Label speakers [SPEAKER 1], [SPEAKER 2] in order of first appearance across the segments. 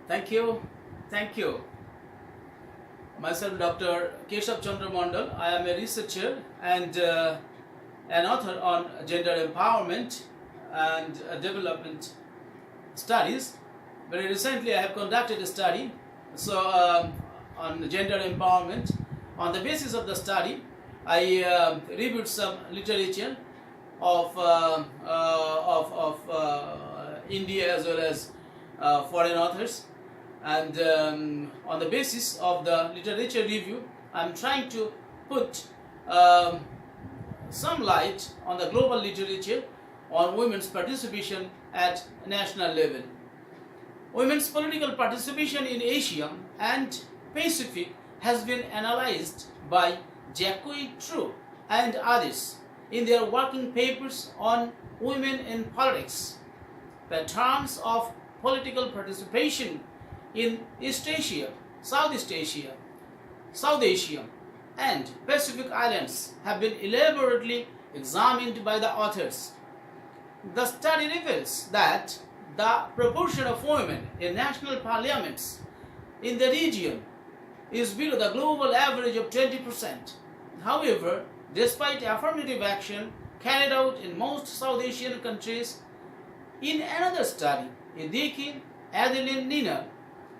[SPEAKER 1] Thank you. Thank you. Myself, Dr. Keshav Chandra Mandal. I am a researcher and an author on gender empowerment and development studies. Very recently, I have conducted a study on gender empowerment. On the basis of the study, I reviewed some literature of India as well as foreign authors, and on the basis of the literature review, I am trying to put some light on the global literature on women's participation at national level. Women's political participation in Asia and Pacific has been analyzed by Jacque True and others in their working papers on women in politics. Patterns of political participation in East Asia, Southeast Asia, South Asia, and Pacific Islands have been elaborately examined by the authors. The study reveals that the proportion of women in national parliaments in the region is below the global average of 20%. However, despite affirmative action carried out in most South Asian countries, in another study, Edeki Adeline Nina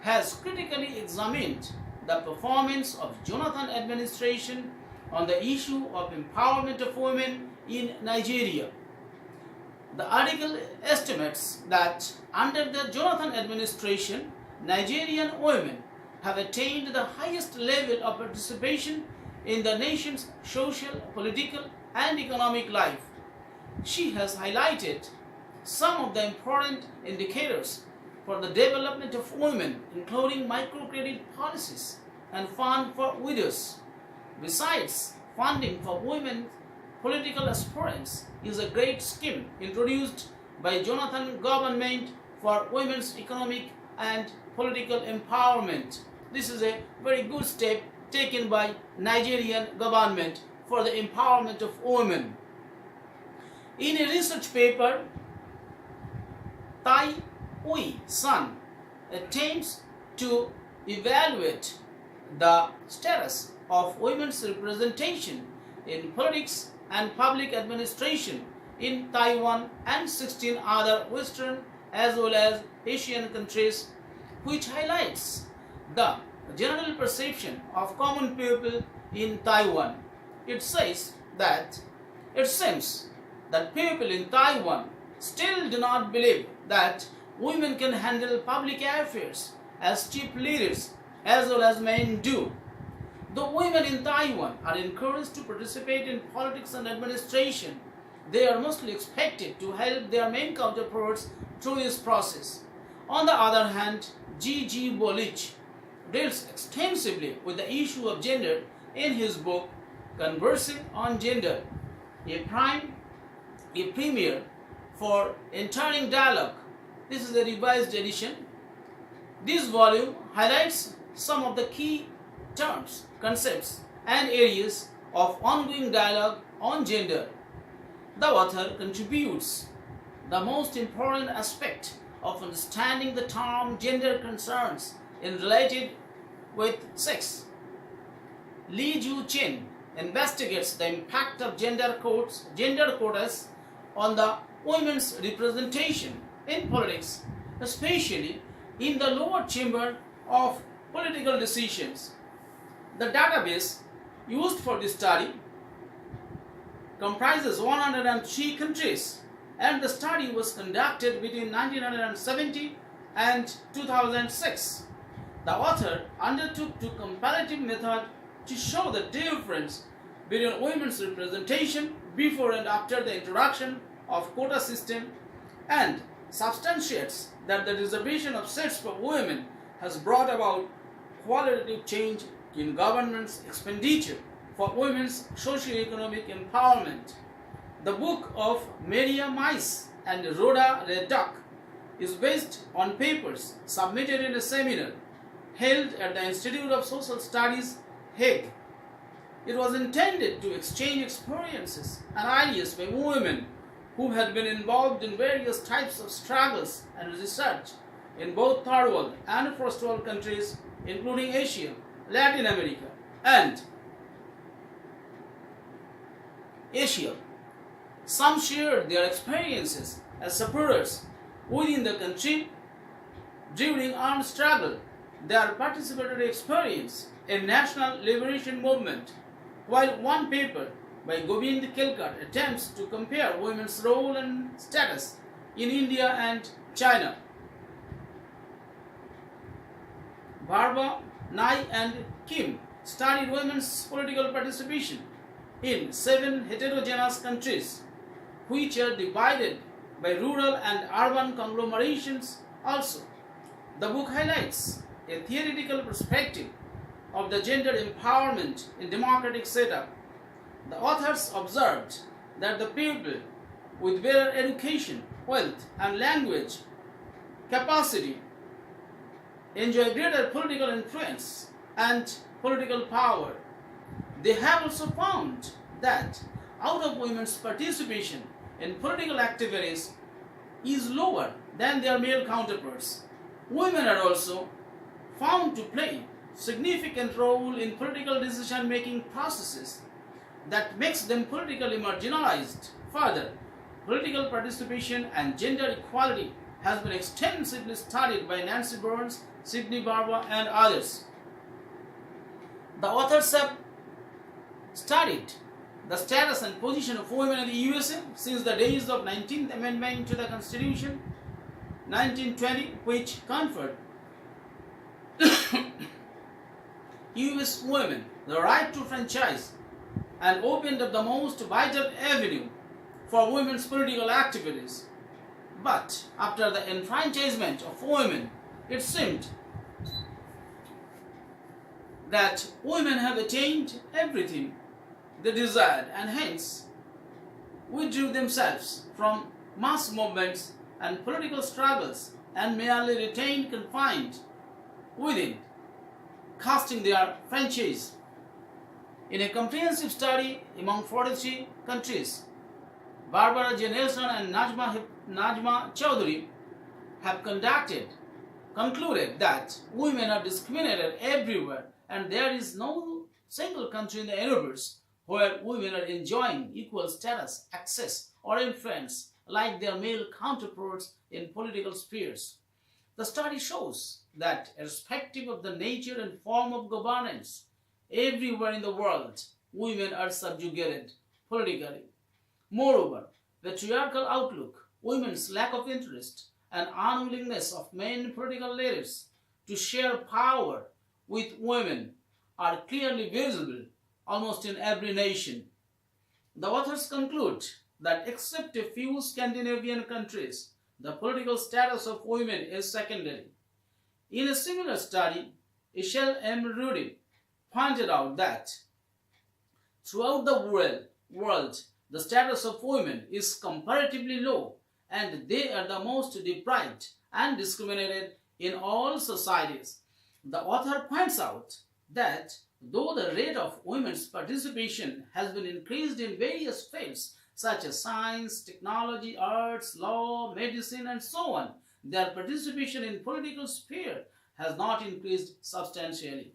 [SPEAKER 1] has critically examined the performance of Jonathan administration on the issue of empowerment of women in Nigeria. The article estimates that under the Jonathan administration, Nigerian women have attained the highest level of participation in the nation's social, political, and economic life. She has highlighted some of the important indicators for the development of women, including microcredit policies and fund for widows. Besides, funding for women political aspirants is a great scheme introduced by Jonathan government for women's economic and political empowerment. This is a very good step taken by Nigerian government for the empowerment of women. In a research paper, Tai Ui Sun attempts to evaluate the status of women's representation in politics and public administration in Taiwan and 16 other Western as well as Asian countries, which highlights the general perception of common people in Taiwan. It says that it seems that people in Taiwan still do not believe that women can handle public affairs as chief leaders as well as men do. Though women in Taiwan are encouraged to participate in politics and administration, they are mostly expected to help their male counterparts through this process. On the other hand, G. Bolich deals extensively with the issue of gender in his book Conversing on Gender, a premier for entering dialogue. This is a revised edition. This volume highlights some of the key terms, concepts, and areas of ongoing dialogue on gender. The author contributes the most important aspect of understanding the term gender concerns in related with sex. Li Ju Chen investigates the impact of gender quotas on the women's representation in politics, especially in the lower chamber of political decisions. The database used for this study comprises 103 countries, and the study was conducted between 1970 and 2006. The author undertook a comparative method to show the difference between women's representation before and after the introduction of quota system, and substantiates that the reservation of seats for women has brought about qualitative change in government's expenditure for women's socio-economic empowerment. The book of Maria Mais and Rhoda Redduck is based on papers submitted in a seminar held at the Institute of Social Studies, Hague. It was intended to exchange experiences and ideas by women who had been involved in various types of struggles and research in both third world and first world countries, including Asia, Latin America, and Asia. Some shared their experiences as sufferers within the country during armed struggle, their participatory experience in national liberation movement, while one paper by Govind Kelkar attempts to compare women's role and status in India and China. Bharba, Nai and Kim studied women's political participation in 7 heterogeneous countries, which are divided by rural and urban conglomerations also. The book highlights a theoretical perspective of the gender empowerment in democratic setup. The authors observed that the people with better education, wealth and language capacity enjoy greater political influence and political power. They have also found that out of women's participation in political activities is lower than their male counterparts. Women are also found to play significant role in political decision-making processes that makes them politically marginalized. Further, political participation and gender equality has been extensively studied by Nancy Burns, Sidney Barba, and others. The authors have studied the status and position of women in the USA since the days of 19th Amendment to the Constitution, 1920, which conferred US women the right to franchise and opened up the most vital avenue for women's political activities. But after the enfranchisement of women, it seemed that women have attained everything they desired and hence withdrew themselves from mass movements and political struggles and merely retained confined within, casting their franchise. In a comprehensive study among 43 countries, Barbara J. Nelson and Najma Chowdhury have concluded that women are discriminated everywhere and there is no single country in the universe where women are enjoying equal status, access, or influence like their male counterparts in political spheres. The study shows that, irrespective of the nature and form of governance, everywhere in the world, women are subjugated politically. Moreover, patriarchal outlook, women's lack of interest, and unwillingness of men political leaders to share power with women are clearly visible almost in every nation. The authors conclude that except a few Scandinavian countries, the political status of women is secondary. In a similar study, Ishel M. Rudy pointed out that throughout the world, the status of women is comparatively low and they are the most deprived and discriminated in all societies. The author points out that though the rate of women's participation has been increased in various fields such as science, technology, arts, law, medicine, and so on, their participation in political sphere has not increased substantially.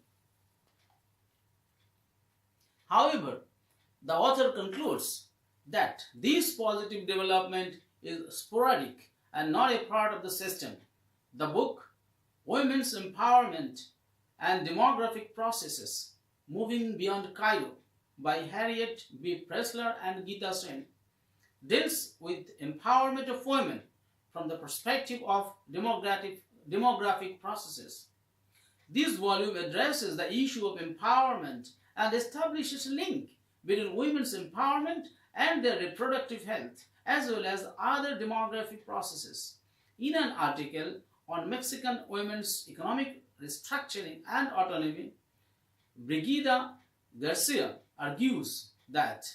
[SPEAKER 1] However, the author concludes that this positive development is sporadic and not a part of the system. The book, Women's Empowerment and Demographic Processes, Moving Beyond Cairo, by Harriet B. Pressler and Geeta Sen, deals with empowerment of women from the perspective of demographic processes. This volume addresses the issue of empowerment and establishes a link between women's empowerment and their reproductive health, as well as other demographic processes. In an article on Mexican women's economic restructuring and autonomy, Brigida Garcia argues that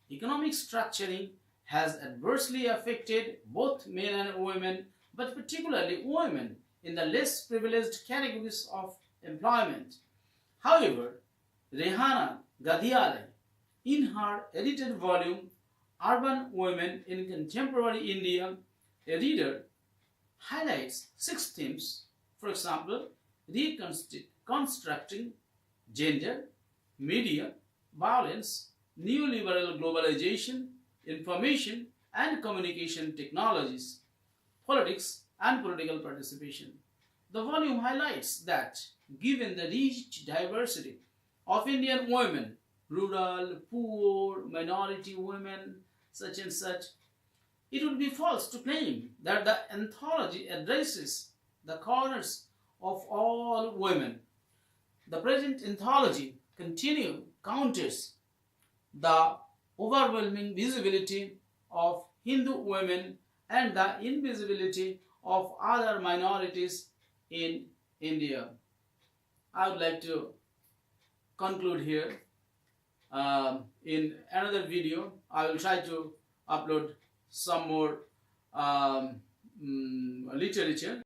[SPEAKER 1] economic structuring has adversely affected both men and women, but particularly women in the less privileged categories of employment. However, Rehana Gadiale, in her edited volume Urban Women in Contemporary India, a reader highlights 6 themes, for example, reconstructing gender, media, violence, neoliberal globalization, information and communication technologies, politics, and political participation. The volume highlights that given the rich diversity of Indian women, rural, poor, minority women, such and such, it would be false to claim that the anthology addresses the corners of all women. The present anthology counters the overwhelming visibility of Hindu women and the invisibility of other minorities in India. I would like to conclude here. In another video, I will try to upload some more literature.